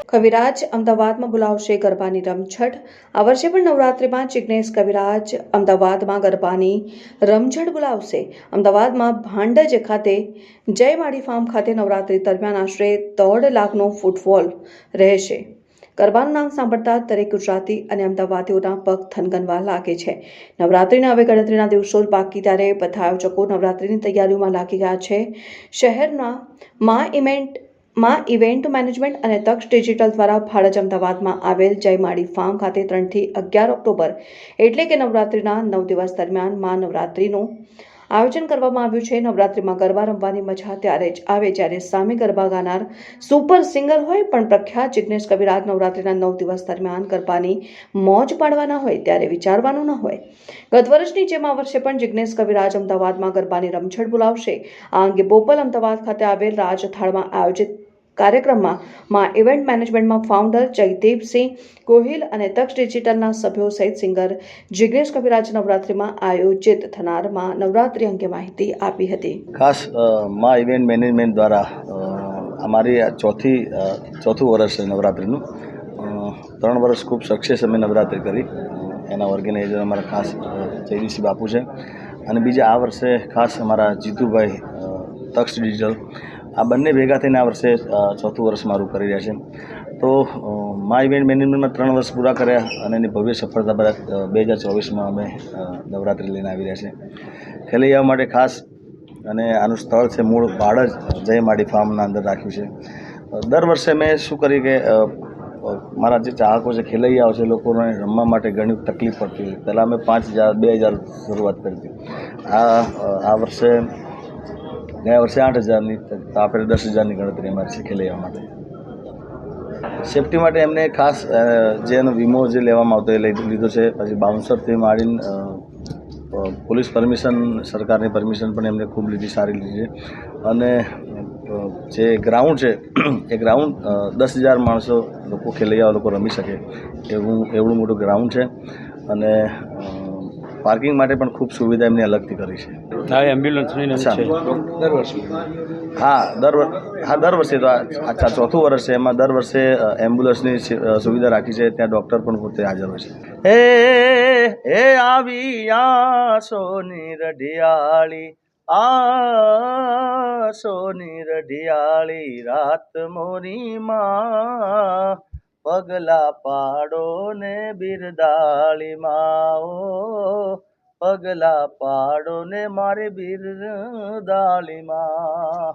કવિરાજ અમદાવાદમાં બોલાવશે ગરબાની રમઝટ। આ વર્ષે પણ નવરાત્રિમાં જિગ્નેશ કવિરાજ અમદાવાદમાં ગરબાની રમઝટ બોલાવશે। અમદાવાદમાં ભાંડજ ખાતે જય માડી ફાર્મ ખાતે નવરાત્રિ દરમિયાન આશરે 1.5 લાખનો ફૂટફોલ રહેશે। ગરબાનું નામ સાંભળતા દરેક ગુજરાતી અને અમદાવાદીઓના પગ થનગનવા લાગે છે। નવરાત્રિના હવે ગણતરીના દિવસો જ બાકી ત્યારે બધા આયોજકો નવરાત્રિની તૈયારીઓમાં લાગી ગયા છે। શહેરના માં ઇવેન્ટ મેનેજમેન્ટ અને તક્ષ ડિજિટલ દ્વારા ભાડજ અમદાવાદમાં આવેલ જય માડી ફાર્મ ખાતે 3 થી 11 ઓક્ટોબર એટલે કે નવરાત્રિના 9 દિવસ દરમિયાન માં નવરાત્રિનું આયોજન કરવામાં આવ્યું છે। નવરાત્રિમાં ગરબા રમવાની મજા ત્યારે જ આવે જ્યારે સામે ગરબા ગાનાર સુપર સિંગર હોય। પણ પ્રખ્યાત જિગ્નેશ કવિરાજ નવરાત્રિના 9 દિવસ દરમિયાન ગરબાની મોજ પાડવાના હોય ત્યારે વિચારવાનું ન હોય। ગત વર્ષની જેમ આ વર્ષે પણ જિગ્નેશ કવિરાજ અમદાવાદમાં ગરબાની રમઝટ બોલાવશે। આ અંગે બોપલ અમદાવાદ ખાતે આવેલ રાજથાળમાં આયોજિત કાર્યક્રમમાં ઇવેન્ટ મેનેજમેન્ટમાં ફાઉન્ડર જયદેવસિંહ ગોહિલ અને તક્ષ ડિજિટલના સભ્યો સહિત સિંગર જિગ્નેશ કવિરાજ નવરાત્રિમાં આયોજિત થનાર નવરાત્રિ અંગે માહિતી આપી હતી। ખાસ માં ઇવેન્ટ મેનેજમેન્ટ દ્વારા અમારી ચોથું વર્ષ છે નવરાત્રિનું। 3 વર્ષ ખૂબ સક્સેસ અમે નવરાત્રિ કરી। એના ઓર્ગેનાઇઝર અમારા ખાસ જયદીપસિંહ બાપુ છે અને બીજા આ વર્ષે ખાસ અમારા જીતુભાઈ તક્ષ ડિજિટલ આ બંને ભેગા થઈને આ વર્ષે ચોથું વર્ષ મારું કરી રહ્યા છે। તો મા ઇવેન્ટ મેનેજમેન્ટમાં 3 વર્ષ પૂરા કર્યા અને એની ભવ્ય સફળતા બાદ 2024માં અમે નવરાત્રિ લઈને આવી રહ્યા છે। ખેલૈયાઓ માટે ખાસ અને આનું સ્થળ છે મૂળ ભાડજ જય માડી ફાર્મના અંદર રાખ્યું છે। દર વર્ષે મેં શું કરી કે મારા જે ચાહકો છે ખેલૈયાઓ છે લોકોને રમવા માટે ઘણી તકલીફ પડતી હતી। પહેલાં અમે 5,000 2,000 શરૂઆત કરી હતી। આ વર્ષે ગયા વર્ષે 8,000ની તો આપણે 10,000ની ગણતરી અમારી છે ખેલૈયાઓ માટે। સેફટી માટે એમને ખાસ જે એનો વીમો જે લેવામાં આવતો એ લીધો છે। પછી બાઉન્સરથી માંડીને પોલીસ પરમિશન સરકારની પરમિશન પણ એમને ખૂબ લીધી સારી લીધી છે। અને જે ગ્રાઉન્ડ છે એ ગ્રાઉન્ડ 10,000 માણસો લોકો ખેલૈયાઓ લોકો રમી શકે એવું મોટું ગ્રાઉન્ડ છે અને પાર્કિંગ માટે પણ ખૂબ સુવિધા એમને અલગથી કરી છે। એમ્બ્યુલન્સની દર વર્ષે દર વર્ષે તો આ ચોથું વર્ષ છે। એમાં દર વર્ષે એમ્બ્યુલન્સની સુવિધા રાખી છે। ત્યાં ડૉક્ટર પણ પોતે હાજર હોય છે। એ આવી સોની રઢિયાળી સોની રઢિયાળી રાત મોરી માં પગલા પાડો ને બિરદાળી માં પગલા પાડો ને મારી બિરદાળી માં।